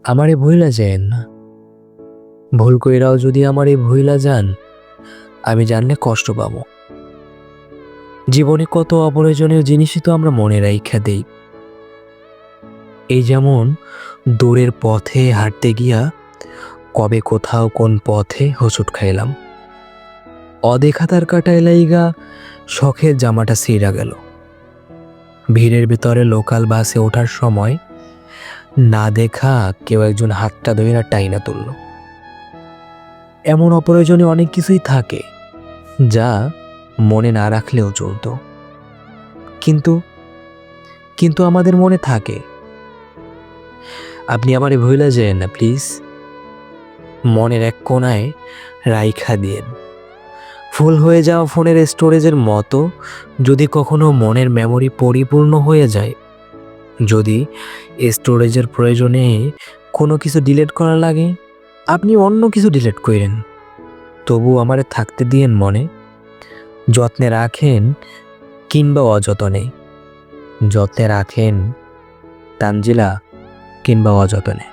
আমারে ভুইলা যায়েন না। ভুল কইরাও যদি আমারে ভুইলা যান, আমি জানলে কষ্ট পাবো। জীবনে কত অপ্রয়োজনীয় জিনিসই তো আমরা মনে রাইখা দেই। এই যেমন দূরের পথে হাঁটতে গিয়া কবে কোথাও কোন পথে হোঁচট খাইলাম। অদেখা তার কাটায় লাইগা শখের জামাটা ছিঁড়া গেল। ভিড়ের ভিতরে লোকাল বাসে ওঠার সময় না দেখা কেউ একজন হাতটা ধইরা টাইনা তুলল। এমন অপ্রয়োজনীয় অনেক কিছুই থাকে যা মনে না রাখলেও চলতো, কিন্তু কিন্তু আমাদের মনে থাকে। আপনি আমারে ভুইলা যায়েন না প্লিজ। মনের এক কোণায় রাইখা দিয়েন। ফুল হয়ে যাওয়া ফোনের স্টোরেজের মতো যদি কখনো মনের মেমোরি পরিপূর্ণ হয়ে যায়, যদি স্টোরেজের প্রয়োজনে কোনো কিছু ডিলিট করা লাগে, আপনি অন্য কিছু ডিলিট করেন, তবু আমারে থাকতে দিয়েন মনে। যত্নে রাখেন কিংবা অযত্নে, যত্নে রাখেন তানজিলা কিংবা অযত্নে।